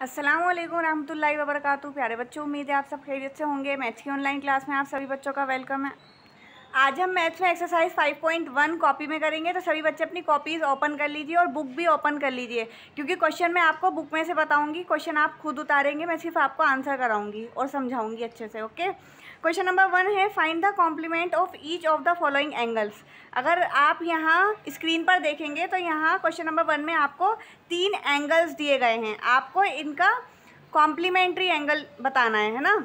अस्सलाम वालेकुम रहमतुल्लाहि व बरकातुहू। प्यारे बच्चों, उम्मीद है आप सब खैरियत से होंगे। मैथ्स की ऑनलाइन क्लास में आप सभी बच्चों का वेलकम है। आज हम मैथ्स में एक्सरसाइज 5.1 कॉपी में करेंगे, तो सभी बच्चे अपनी कॉपीज़ ओपन कर लीजिए और बुक भी ओपन कर लीजिए, क्योंकि क्वेश्चन मैं आपको बुक में से बताऊंगी, क्वेश्चन आप खुद उतारेंगे, मैं सिर्फ आपको आंसर कराऊंगी और समझाऊंगी अच्छे से। ओके, क्वेश्चन नंबर 1 है, find the complement of each of the following angles. अगर आप यहाँ स्क्रीन पर देखेंगे तो यहाँ क्वेश्चन नंबर 1 में आपको 3 एंगल्स दिए गए हैं, आपको इनका कॉम्प्लीमेंट्री एंगल बताना है ना।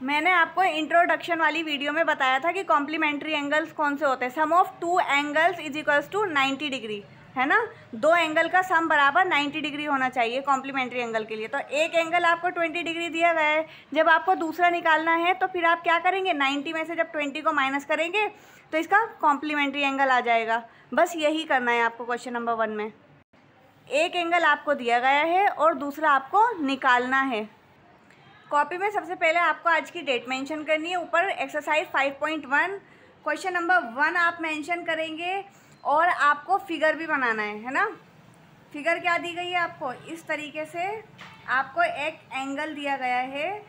मैंने आपको इंट्रोडक्शन वाली वीडियो में बताया था कि कॉम्प्लीमेंट्री एंगल्स कौन से होते हैं। Sum of 2 angles is equals to 90 degree, है ना। 2 एंगल का सम बराबर 90 डिग्री होना चाहिए कॉम्प्लीमेंट्री एंगल के लिए। तो एक एंगल आपको 20 डिग्री दिया गया है, जब आपको दूसरा निकालना है तो फिर आप क्या करेंगे, 90 में से जब 20 को माइनस करेंगे तो इसका कॉम्प्लीमेंट्री एंगल आ जाएगा। बस यही करना है आपको क्वेश्चन नंबर 1 में। एक एंगल आपको दिया गया है और दूसरा आपको निकालना है। कॉपी में सबसे पहले आपको आज की डेट मेंशन करनी है। ऊपर एक्सरसाइज 5.1 क्वेश्चन नंबर 1 आप मेंशन करेंगे और आपको फिगर भी बनाना है ना। फिगर क्या दी गई है आपको, इस तरीके से आपको एक एंगल दिया गया है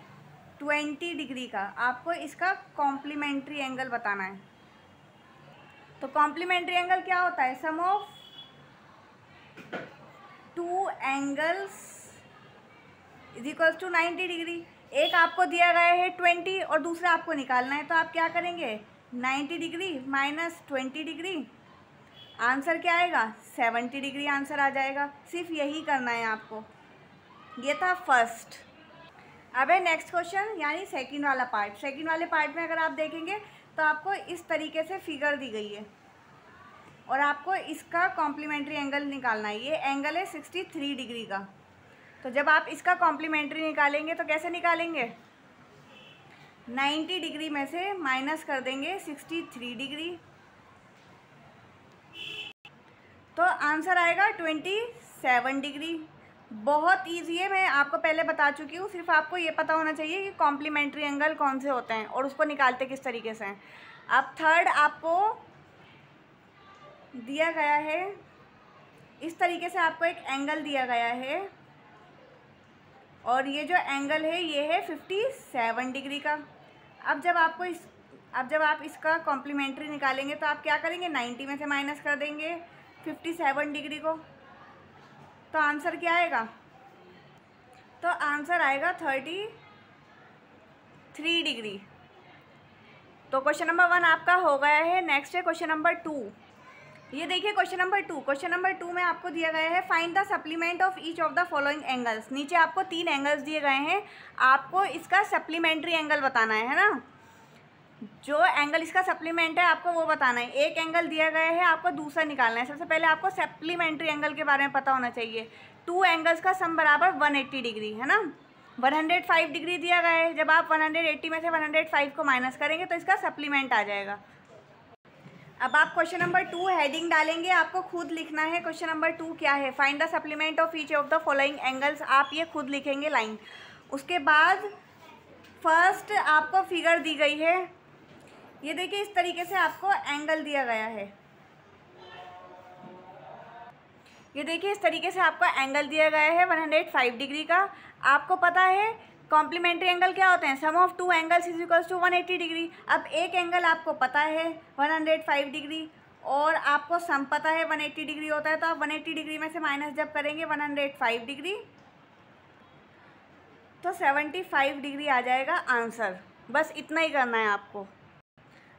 20 डिग्री का, आपको इसका कॉम्प्लीमेंट्री एंगल बताना है। तो कॉम्प्लीमेंट्री एंगल क्या होता है, sum of 2 angles is equals to 90 degree. एक आपको दिया गया है 20 और दूसरा आपको निकालना है, तो आप क्या करेंगे, 90 डिग्री माइनस 20 डिग्री, आंसर क्या आएगा, 70 डिग्री आंसर आ जाएगा। सिर्फ यही करना है आपको। ये था फर्स्ट। अब है नेक्स्ट क्वेश्चन, यानी सेकंड वाला पार्ट। सेकंड वाले पार्ट में अगर आप देखेंगे तो आपको इस तरीके से फिगर दी गई है और आपको इसका कॉम्प्लीमेंट्री एंगल निकालना है। ये एंगल है 63 डिग्री का। तो जब आप इसका कॉम्प्लीमेंट्री निकालेंगे तो कैसे निकालेंगे, 90 डिग्री में से माइनस कर देंगे 63 डिग्री, तो आंसर आएगा 27 डिग्री। बहुत ईजी है, मैं आपको पहले बता चुकी हूँ। सिर्फ आपको ये पता होना चाहिए कि कॉम्प्लीमेंट्री एंगल कौन से होते हैं और उसको निकालते किस तरीके से हैं। अब थर्ड आपको दिया गया है, इस तरीके से आपको एक एंगल दिया गया है और ये जो एंगल है ये है 57 डिग्री का। अब जब आप इसका कॉम्प्लीमेंट्री निकालेंगे तो आप क्या करेंगे, 90 में से माइनस कर देंगे 57 डिग्री को, तो आंसर क्या आएगा, तो आंसर आएगा 33 डिग्री। तो क्वेश्चन नंबर 1 आपका हो गया है। नेक्स्ट है क्वेश्चन नंबर 2। ये देखिए क्वेश्चन नंबर 2 में आपको दिया गया है, find the supplement of each of the following angles. नीचे आपको 3 एंगल्स दिए गए हैं, आपको इसका सप्लीमेंट्री एंगल बताना है ना। जो एंगल इसका सप्लीमेंट है आपको वो बताना है। एक एंगल दिया गया है, आपको दूसरा निकालना है। सबसे पहले आपको सप्लीमेंट्री एंगल के बारे में पता होना चाहिए। 2 एंगल्स का सम बराबर 180 डिग्री, है ना। 105 डिग्री दिया गया है, जब आप 180 में से 105 को माइनस करेंगे तो इसका सप्लीमेंट आ जाएगा। अब आप क्वेश्चन नंबर 2 हेडिंग डालेंगे, आपको खुद लिखना है क्वेश्चन नंबर 2 क्या है, find the supplement of each of the following angles. आप ये खुद लिखेंगे लाइन। उसके बाद फर्स्ट आपको फिगर दी गई है, ये देखिए इस तरीके से आपको एंगल दिया गया है। ये देखिए इस तरीके से आपको एंगल दिया गया है 105 डिग्री का। आपको पता है कॉम्प्लीमेंट्री एंगल क्या होते हैं, sum of 2 angles is equals to 180 degree. अब एक एंगल आपको पता है 105 डिग्री और आपको सम पता है 180 डिग्री होता है, तो आप 180 डिग्री में से माइनस जब करेंगे 105 डिग्री तो 75 डिग्री आ जाएगा आंसर। बस इतना ही करना है आपको।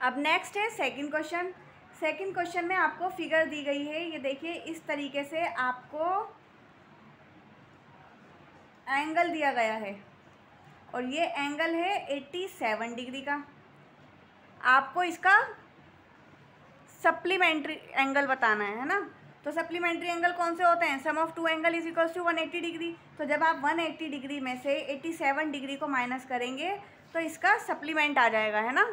अब नेक्स्ट है सेकंड क्वेश्चन। सेकंड क्वेश्चन में आपको फिगर दी गई है, ये देखिए इस तरीके से आपको एंगल दिया गया है और ये एंगल है 87 डिग्री का। आपको इसका सप्लीमेंट्री एंगल बताना है ना। तो सप्लीमेंट्री एंगल कौन से होते हैं, sum of 2 angle is equals to 180 degree. तो जब आप 180 डिग्री में से 87 डिग्री को माइनस करेंगे तो इसका सप्लीमेंट आ जाएगा, है ना।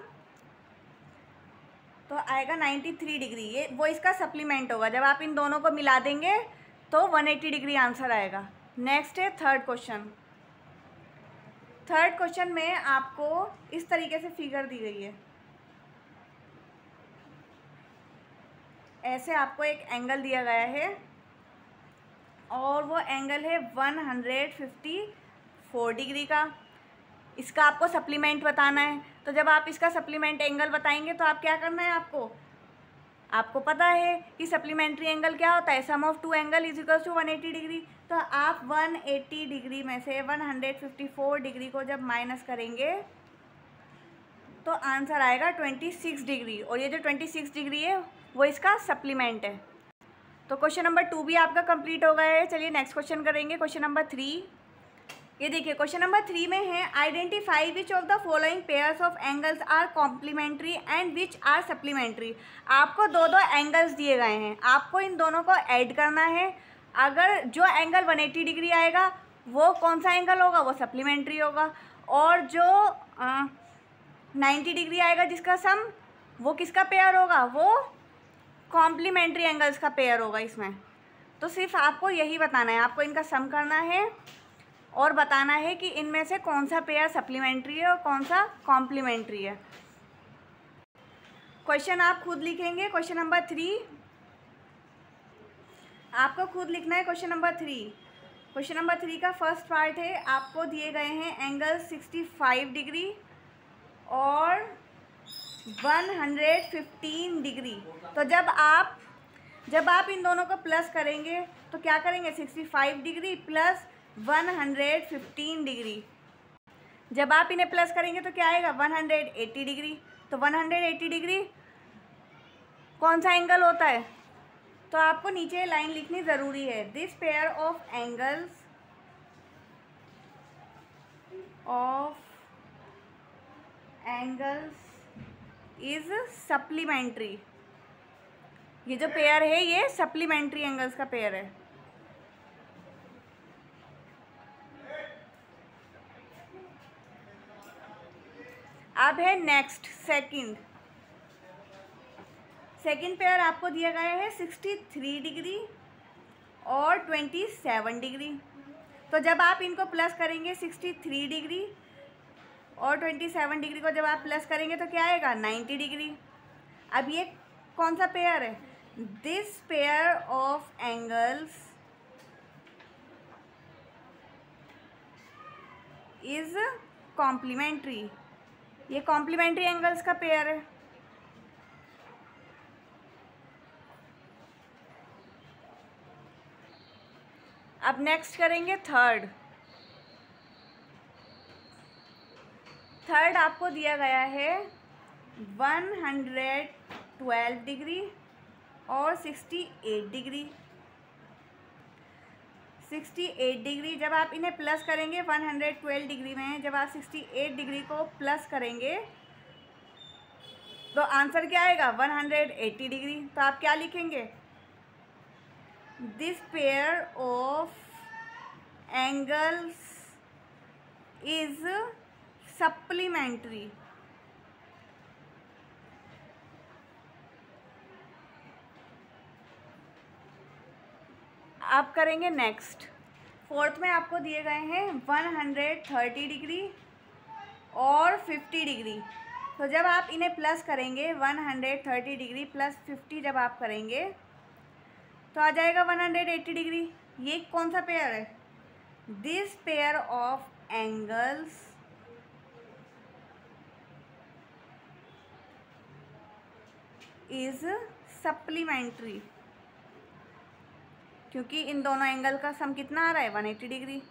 तो आएगा 93 डिग्री, ये वो इसका सप्लीमेंट होगा। जब आप इन दोनों को मिला देंगे तो 180 डिग्री आंसर आएगा। नेक्स्ट है थर्ड क्वेश्चन। थर्ड क्वेश्चन में आपको इस तरीके से फिगर दी गई है, ऐसे आपको एक एंगल दिया गया है और वो एंगल है 154 डिग्री का। इसका आपको सप्लीमेंट बताना है। तो जब आप इसका सप्लीमेंट एंगल बताएंगे तो आप क्या करना है, आपको पता है कि सप्लीमेंट्री एंगल क्या होता है, sum of two angle is equal to 180 degree. तो आप 180 डिग्री में से 154 डिग्री को जब माइनस करेंगे तो आंसर आएगा 26 डिग्री, और ये जो 26 डिग्री है वो इसका सप्लीमेंट है। तो क्वेश्चन नंबर 2 भी आपका कंप्लीट हो गया है। चलिए नेक्स्ट क्वेश्चन करेंगे, क्वेश्चन नंबर 3। ये देखिए क्वेश्चन नंबर 3 में है identify which of the following pairs of angles are complementary and which are supplementary. आपको दो एंगल्स दिए गए हैं, आपको इन दोनों को ऐड करना है। अगर जो एंगल 180 डिग्री आएगा वो कौन सा एंगल होगा, वो सप्लीमेंट्री होगा, और जो 90 डिग्री आएगा जिसका सम, वो किसका पेयर होगा, वो कॉम्प्लीमेंट्री एंगल्स का पेयर होगा इसमें। तो सिर्फ आपको यही बताना है, आपको इनका सम करना है और बताना है कि इनमें से कौन सा पेयर सप्लीमेंट्री है और कौन सा कॉम्प्लीमेंट्री है। क्वेश्चन आप खुद लिखेंगे। क्वेश्चन नंबर 3 आपको खुद लिखना है। क्वेश्चन नंबर 3 का फर्स्ट पार्ट है, आपको दिए गए हैं एंगल 65 डिग्री और 115 डिग्री। तो जब आप इन दोनों को प्लस करेंगे तो क्या करेंगे, 65 डिग्री प्लस 115 डिग्री। जब आप इन्हें प्लस करेंगे तो क्या आएगा, 180 डिग्री। तो 180 डिग्री कौन सा एंगल होता है, तो आपको नीचे लाइन लिखनी ज़रूरी है। This pair of angles is supplementary. ये जो पेयर है ये सप्लीमेंट्री एंगल्स का पेयर है। अब है नेक्स्ट सेकंड पेयर आपको दिया गया है 63 डिग्री और 27 डिग्री। तो जब आप इनको प्लस करेंगे 63 डिग्री और 27 डिग्री को जब आप प्लस करेंगे तो क्या आएगा, 90 डिग्री। अब ये कौन सा पेयर है, this pair of angles is complementary. ये कॉम्प्लीमेंट्री एंगल्स का पेयर है। अब नेक्स्ट करेंगे थर्ड आपको दिया गया है 112 डिग्री और 68 डिग्री। 68 डिग्री जब आप इन्हें प्लस करेंगे 112 डिग्री में जब आप 68 डिग्री को प्लस करेंगे तो आंसर क्या आएगा, 180 डिग्री। तो आप क्या लिखेंगे, this pair of angles is supplementary. आप करेंगे नेक्स्ट। फोर्थ में आपको दिए गए हैं 130 डिग्री और 50 डिग्री। तो जब आप इन्हें प्लस करेंगे 130 डिग्री प्लस 50 जब आप करेंगे तो आ जाएगा 180 डिग्री। ये कौन सा पेयर है, this pair of angles is supplementary, क्योंकि इन दोनों एंगल का सम कितना आ रहा है, 180 डिग्री।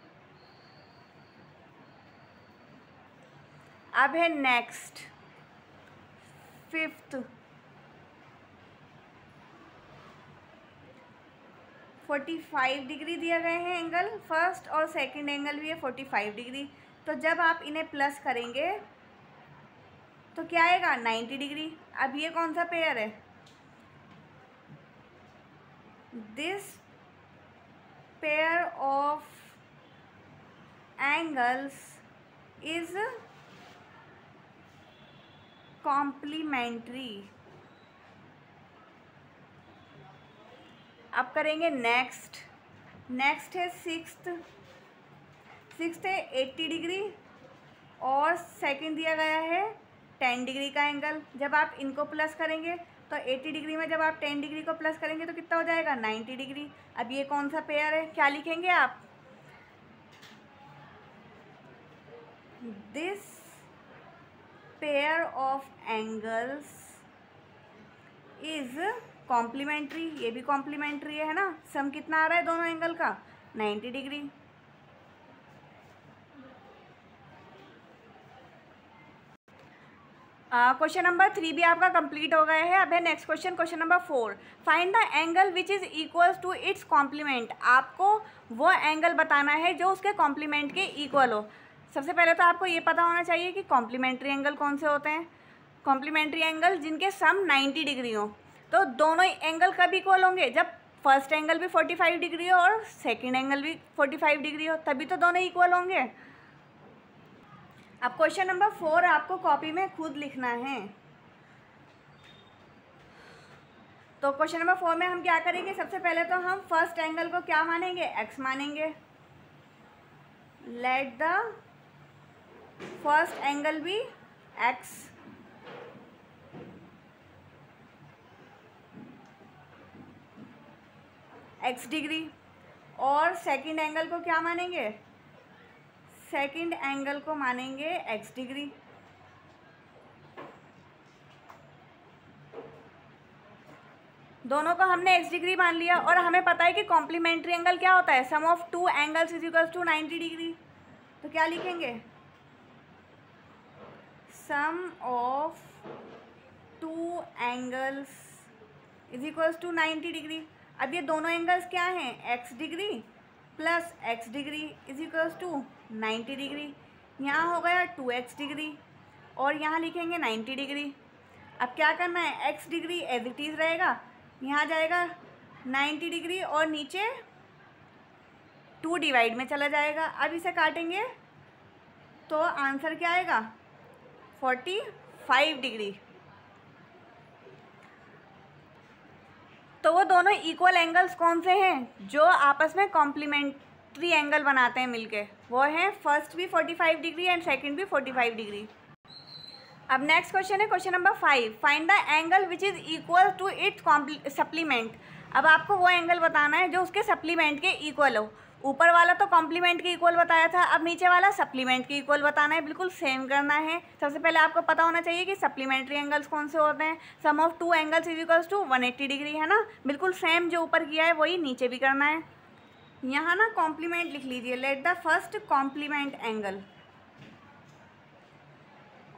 अब है नेक्स्ट फिफ्थ 45 डिग्री दिया गए हैं एंगल, फर्स्ट और सेकंड एंगल भी है 45 डिग्री। तो जब आप इन्हें प्लस करेंगे तो क्या आएगा, 90 डिग्री। अब ये कौन सा पेयर है, this pair of angles is complementary. अब करेंगे नेक्स्ट है सिक्स्थ है 80 डिग्री और सेकंड दिया गया है 10 डिग्री का एंगल। जब आप इनको प्लस करेंगे तो 80 डिग्री में जब आप 10 डिग्री को प्लस करेंगे तो कितना हो जाएगा 90 डिग्री। अब ये कौन सा पेयर है, क्या लिखेंगे आप, this pair of angles is complementary. ये भी कॉम्प्लीमेंट्री है ना, सम कितना आ रहा है दोनों एंगल का 90 डिग्री। क्वेश्चन नंबर 3 भी आपका कंप्लीट हो गया है। अब है next question, question number 4, find the angle which is equals to its complement. आपको वो एंगल बताना है जो उसके कॉम्प्लीमेंट के इक्वल हो। सबसे पहले तो आपको ये पता होना चाहिए कि कॉम्प्लीमेंट्री एंगल कौन से होते हैं। कॉम्प्लीमेंट्री एंगल जिनके सम 90 डिग्री हो। तो दोनों एंगल कब इक्वल होंगे, जब फर्स्ट एंगल भी 45 डिग्री हो और सेकेंड एंगल भी 45 डिग्री हो, तभी तो दोनों इक्वल होंगे। अब क्वेश्चन नंबर 4 आपको कॉपी में खुद लिखना है। तो क्वेश्चन नंबर 4 में हम क्या करेंगे, सबसे पहले तो हम फर्स्ट एंगल को क्या मानेंगे, x मानेंगे। Let the first angle be x। x degree. और सेकंड एंगल को क्या मानेंगे, सेकंड एंगल को मानेंगे x डिग्री। दोनों को हमने x डिग्री मान लिया और हमें पता है कि कॉम्प्लीमेंट्री एंगल क्या होता है, sum of two angles is equals to 90 degree. तो क्या लिखेंगे, sum of two angles is equals to 90 degree. अब ये दोनों एंगल्स क्या हैं, x degree plus x degree is equals to 90 degree. यहाँ हो गया 2x डिग्री और यहाँ लिखेंगे 90 डिग्री। अब क्या करना है, x degree as it is रहेगा, यहाँ जाएगा 90 डिग्री और नीचे 2 डिवाइड में चला जाएगा। अब इसे काटेंगे तो आंसर क्या आएगा, 45 डिग्री। तो वो दोनों इक्वल एंगल्स कौन से हैं जो आपस में कॉम्प्लीमेंट्री एंगल बनाते हैं मिलके, वो हैं फर्स्ट भी 45 डिग्री एंड सेकंड भी 45 डिग्री। अब नेक्स्ट क्वेश्चन है question number 5, find the angle which is equal to its supplement. अब आपको वो एंगल बताना है जो उसके सप्लीमेंट के इक्वल हो। ऊपर वाला तो कॉम्प्लीमेंट के इक्वल बताया था, अब नीचे वाला सप्लीमेंट के इक्वल बताना है, बिल्कुल सेम करना है। सबसे पहले आपको पता होना चाहिए कि सप्लीमेंट्री एंगल्स कौन से होते हैं, sum of two angles is equals to 180 degree, है ना। बिल्कुल सेम जो ऊपर किया है वही नीचे भी करना है। यहाँ ना कॉम्प्लीमेंट लिख लीजिए, let the first complement angle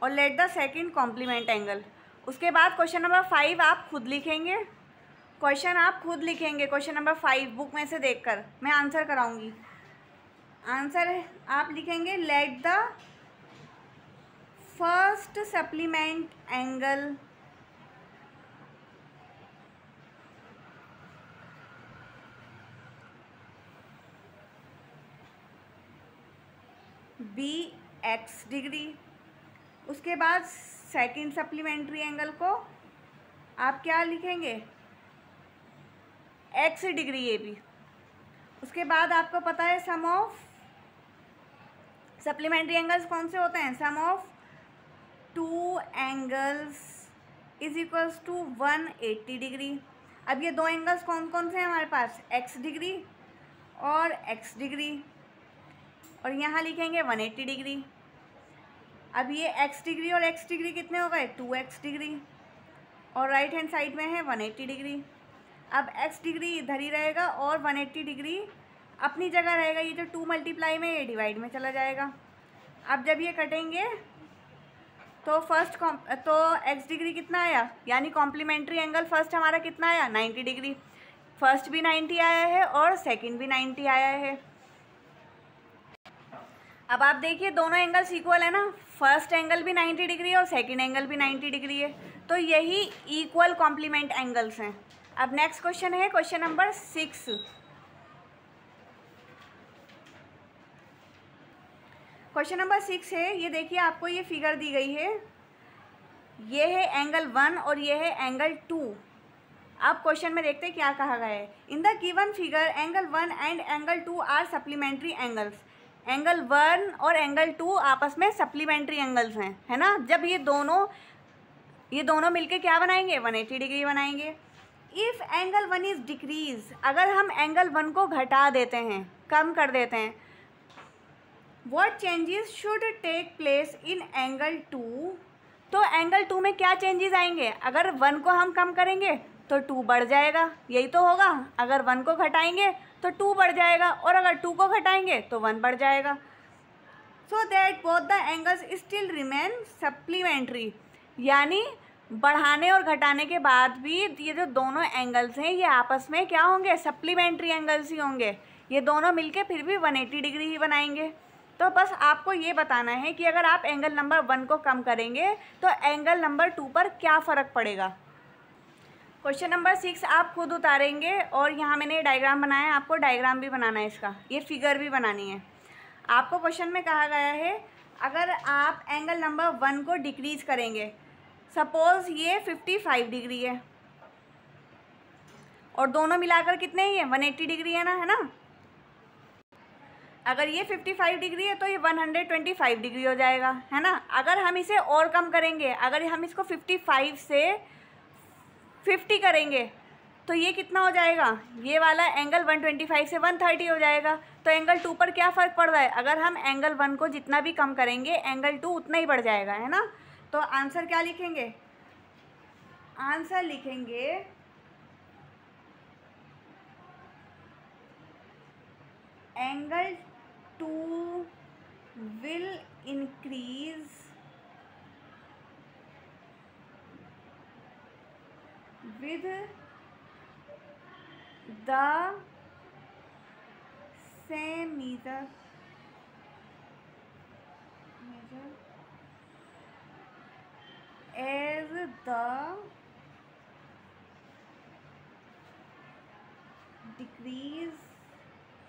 और let the second complement angle. उसके बाद क्वेश्चन नंबर 5 आप खुद लिखेंगे, क्वेश्चन आप खुद लिखेंगे क्वेश्चन नंबर 5 बुक में से देखकर, मैं आंसर कराऊंगी। आंसर आप लिखेंगे, let the first supplement angle be x degree. उसके बाद सेकंड सप्लीमेंट्री एंगल को आप क्या लिखेंगे, x डिग्री, ये भी। उसके बाद आपको पता है सम ऑफ सप्लीमेंट्री एंगल्स कौन से होते हैं, sum of two angles is equals to 180 degree. अब ये दो एंगल्स कौन कौन से हैं हमारे पास, x डिग्री और x डिग्री, और यहाँ लिखेंगे 180 डिग्री। अब ये x डिग्री और x डिग्री कितने हो गए, 2x डिग्री, और राइट हैंड साइड में है 180 डिग्री। अब x डिग्री इधर ही रहेगा और 180 डिग्री अपनी जगह रहेगा, ये जो 2 मल्टीप्लाई में ये डिवाइड में चला जाएगा। अब जब ये कटेंगे तो तो x डिग्री कितना आया, यानी कॉम्प्लीमेंट्री एंगल फर्स्ट हमारा कितना आया, 90 डिग्री। फर्स्ट भी 90 आया है और सेकंड भी 90 आया है। अब आप देखिए दोनों एंगल्स इक्वल है ना, फर्स्ट एंगल भी 90 डिग्री है और सेकंड एंगल भी 90 डिग्री है, तो यही इक्वल कॉम्प्लीमेंट एंगल्स हैं। अब नेक्स्ट क्वेश्चन है क्वेश्चन नंबर 6। क्वेश्चन नंबर 6 है, ये देखिए आपको ये फिगर दी गई है, ये है एंगल 1 और ये है एंगल 2। अब क्वेश्चन में देखते हैं क्या कहा गया है। In the given figure angle 1 and angle 2 are supplementary angles. Angle 1 और एंगल 2 आपस में सप्लीमेंट्री एंगल्स हैं, है ना। जब ये दोनों ये दोनों मिलके क्या बनाएंगे, 180 डिग्री बनाएंगे। इफ़ एंगल 1 इज़ डिक्रीज, अगर हम एंगल 1 को घटा देते हैं, कम कर देते हैं, what changes should take place in angle 2, तो एंगल 2 में क्या चेंजेस आएंगे, अगर 1 को हम कम करेंगे तो 2 बढ़ जाएगा, यही तो होगा। अगर 1 को घटाएंगे तो 2 बढ़ जाएगा, और अगर 2 को घटाएंगे तो 1 बढ़ जाएगा। So that both the angles still remain supplementary, यानी बढ़ाने और घटाने के बाद भी ये जो दोनों एंगल्स हैं ये आपस में क्या होंगे, सप्लीमेंट्री एंगल्स ही होंगे। ये दोनों मिलके फिर भी 180 डिग्री ही बनाएंगे। तो बस आपको ये बताना है कि अगर आप एंगल नंबर 1 को कम करेंगे तो एंगल नंबर 2 पर क्या फ़र्क पड़ेगा। क्वेश्चन नंबर 6 आप खुद उतारेंगे, और यहाँ मैंने डायग्राम बनाया है, आपको डायग्राम भी बनाना है, इसका ये फिगर भी बनानी है। आपको क्वेश्चन में कहा गया है अगर आप एंगल नंबर 1 को डिक्रीज़ करेंगे, सपोज़ ये 55 डिग्री है और दोनों मिलाकर कितने ही है, 180 डिग्री है ना, अगर ये 55 डिग्री है तो ये 125 डिग्री हो जाएगा, है ना। अगर हम इसे और कम करेंगे, अगर हम इसको 55 से 50 करेंगे तो ये कितना हो जाएगा, ये वाला एंगल 125 से 130 हो जाएगा। तो एंगल 2 पर क्या फ़र्क पड़ रहा है, अगर हम एंगल 1 को जितना भी कम करेंगे एंगल 2 उतना ही बढ़ जाएगा, है ना। तो आंसर क्या लिखेंगे, आंसर लिखेंगे angle 2 will increase with the same measure as the decrease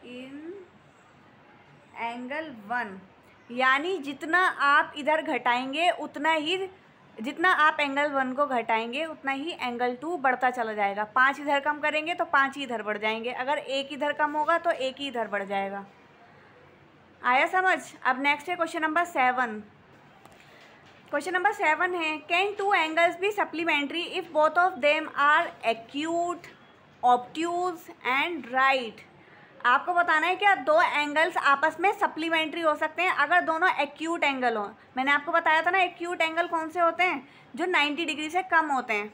in angle 1, यानी जितना आप इधर घटाएंगे उतना ही, जितना आप एंगल 1 को घटाएंगे उतना ही एंगल 2 बढ़ता चला जाएगा। 5 इधर कम करेंगे तो 5 ही इधर बढ़ जाएंगे, अगर 1 इधर कम होगा तो 1 ही इधर बढ़ जाएगा। आया समझ। अब नेक्स्ट है क्वेश्चन नंबर 7। क्वेश्चन नंबर 7 है can 2 angles be supplementary if both of them are acute, obtuse and right. आपको बताना है क्या 2 एंगल्स आपस में सप्लीमेंट्री हो सकते हैं अगर दोनों एक्यूट एंगल हों। मैंने आपको बताया था ना एक्यूट एंगल कौन से होते हैं, जो 90 डिग्री से कम होते हैं,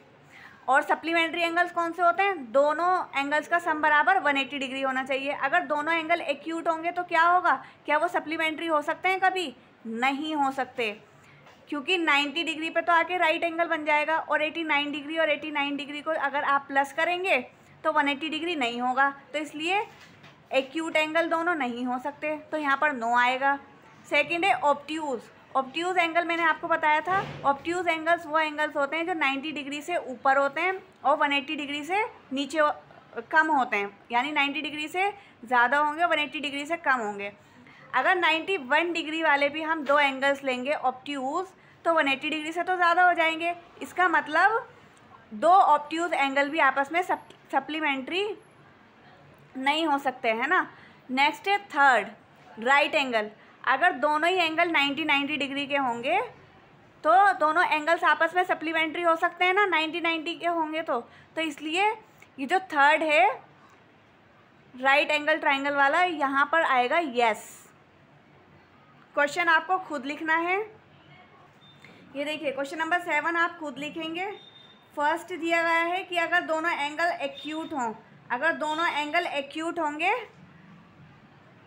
और सप्लीमेंट्री एंगल्स कौन से होते हैं, दोनों एंगल्स का सम बराबर 180 डिग्री होना चाहिए। अगर दोनों एंगल एक्यूट होंगे तो क्या होगा, क्या वो सप्लीमेंट्री हो सकते हैं, कभी नहीं हो सकते, क्योंकि 90 डिग्री पे तो आके राइट एंगल बन जाएगा, और 89 डिग्री और 89 डिग्री को अगर आप प्लस करेंगे तो 180 डिग्री नहीं होगा, तो इसलिए एक्यूट एंगल दोनों नहीं हो सकते, तो यहाँ पर नो आएगा। सेकंड है ऑब्ट्यूज। ऑब्ट्यूज एंगल मैंने आपको बताया था, ऑब्ट्यूज एंगल्स वो एंगल्स होते हैं जो 90 डिग्री से ऊपर होते हैं और 180 डिग्री से नीचे कम होते हैं, यानी 90 डिग्री से ज़्यादा होंगे और 180 डिग्री से कम होंगे। अगर 91 डिग्री वाले भी हम 2 एंगल्स लेंगे ऑब्ट्यूज तो 180 डिग्री से तो ज़्यादा हो जाएंगे, इसका मतलब 2 ऑब्ट्यूज एंगल भी आपस में सप्लीमेंट्री नहीं हो सकते, है ना। नेक्स्ट है थर्ड, राइट एंगल। अगर दोनों ही एंगल 90 डिग्री के होंगे तो दोनों एंगल्स आपस में सप्लीमेंट्री हो सकते हैं ना, 90 के होंगे तो इसलिए ये जो थर्ड है राइट एंगल ट्राइंगल वाला, यहाँ पर आएगा यस। क्वेश्चन आपको खुद लिखना है, ये देखिए क्वेश्चन नंबर 7 आप खुद लिखेंगे। फर्स्ट दिया गया है कि अगर दोनों एंगल एक्यूट हों, अगर दोनों एंगल एक्यूट होंगे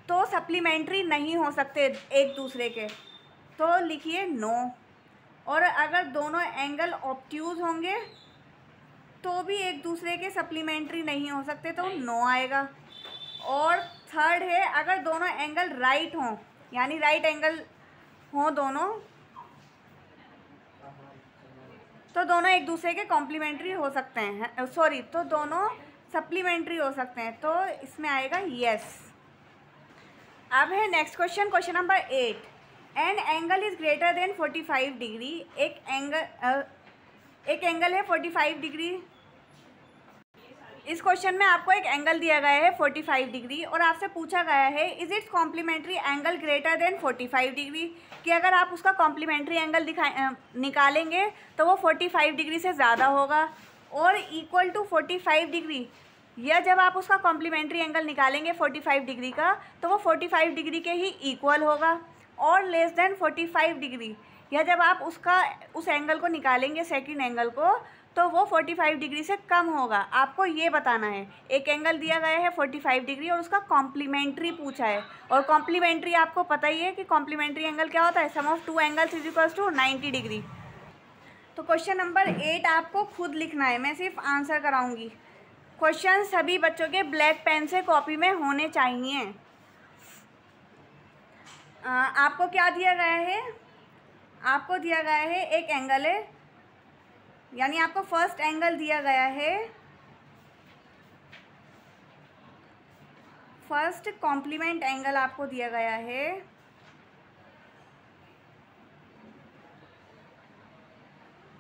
तो सप्लीमेंट्री नहीं हो सकते एक दूसरे के, तो लिखिए नो। और अगर दोनों एंगल ऑब्ट्यूज होंगे तो भी एक दूसरे के सप्लीमेंट्री नहीं हो सकते, तो नो आएगा। और थर्ड है अगर दोनों एंगल राइट हों, यानी राइट एंगल हों दोनों, तो दोनों एक दूसरे के कॉम्प्लीमेंट्री हो सकते हैं, सॉरी, तो दोनों सप्लीमेंट्री हो सकते हैं, तो इसमें आएगा यस। अब है next question, question number 8। An angle is greater than 45 degree. एक एंगल है 45 डिग्री इस क्वेश्चन में आपको एक एंगल दिया गया है 45 डिग्री और आपसे पूछा गया है is its complementary angle greater than 45 degree, कि अगर आप उसका कॉम्प्लीमेंट्री एंगल निकालेंगे तो वो 45 डिग्री से ज़्यादा होगा और इक्वल टू 45 डिग्री, या जब आप उसका कॉम्प्लीमेंट्री एंगल निकालेंगे 45 डिग्री का तो वो 45 डिग्री के ही इक्वल होगा, और लेस देन 45 डिग्री, या जब आप उस एंगल को निकालेंगे सेकंड एंगल को तो वो 45 डिग्री से कम होगा। आपको ये बताना है। एक एंगल दिया गया है 45 डिग्री और उसका कॉम्प्लीमेंट्री पूछा है, और कॉम्प्लीमेंट्री आपको पता ही है कि कॉम्प्लीमेंट्री एंगल क्या होता है, sum of two angles is equals to 90 degree. तो क्वेश्चन नंबर 8 आपको खुद लिखना है, मैं सिर्फ आंसर कराऊंगी। क्वेश्चन सभी बच्चों के ब्लैक पेन से कॉपी में होने चाहिए। आपको क्या दिया गया है, आपको दिया गया है एक एंगल है, यानी आपको फर्स्ट एंगल दिया गया है, फर्स्ट कॉम्प्लीमेंट एंगल आपको दिया गया है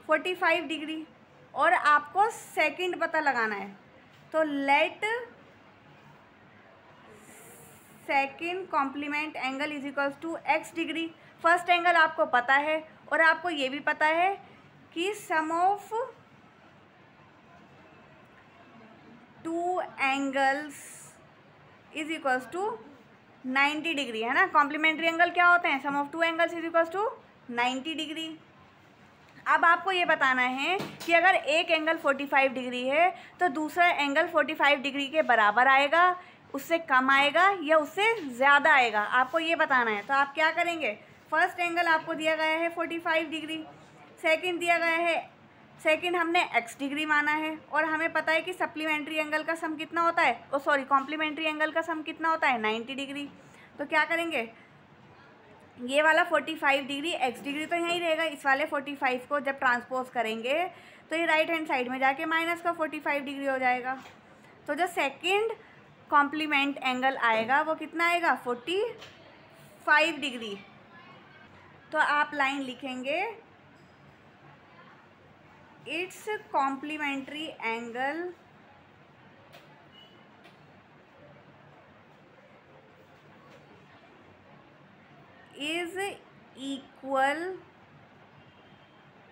45 डिग्री, और आपको सेकंड पता लगाना है। तो let second complement angle is equals to x degree. First angle आपको पता है और आपको ये भी पता है कि sum of two angles is equals to 90 degree, है ना। कॉम्प्लीमेंट्री एंगल क्या होते हैं, sum of two angles is equals to 90 degree. अब आपको ये बताना है कि अगर एक एंगल 45 डिग्री है तो दूसरा एंगल 45 डिग्री के बराबर आएगा, उससे कम आएगा या उससे ज़्यादा आएगा, आपको ये बताना है। तो आप क्या करेंगे, फर्स्ट एंगल आपको दिया गया है 45 डिग्री, सेकंड दिया गया है, सेकंड हमने x डिग्री माना है, और हमें पता है कि सप्लीमेंट्री एंगल का सम कितना होता है, कॉम्प्लीमेंट्री एंगल का सम कितना होता है 90 डिग्री। तो क्या करेंगे, ये वाला 45 डिग्री x डिग्री तो यहीं रहेगा, इस वाले 45 को जब ट्रांसपोज करेंगे तो ये राइट हैंड साइड में जाके माइनस का 45 डिग्री हो जाएगा। तो जो सेकंड कॉम्प्लीमेंट एंगल आएगा वो कितना आएगा, 45 डिग्री। तो आप लाइन लिखेंगे its complementary angle is equal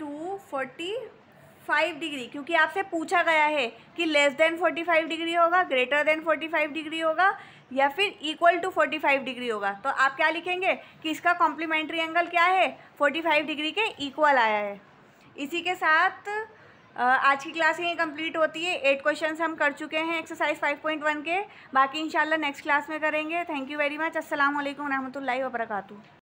to 45 degree, क्योंकि आपसे पूछा गया है कि लेस देन 45 डिग्री होगा, ग्रेटर देन 45 डिग्री होगा, या फिर इक्वल टू 45 डिग्री होगा। तो आप क्या लिखेंगे कि इसका कॉम्प्लीमेंट्री एंगल क्या है, 45 डिग्री के इक्वल आया है। इसी के साथ आज की क्लास यहीं कंप्लीट होती है। 8 क्वेश्चंस हम कर चुके हैं एक्सरसाइज 5.1 के, बाकी इंशाल्लाह नेक्स्ट क्लास में करेंगे। Thank you very much. अस्सलाम वालेकुम रहमतुल्लाहि व बरकातुहू।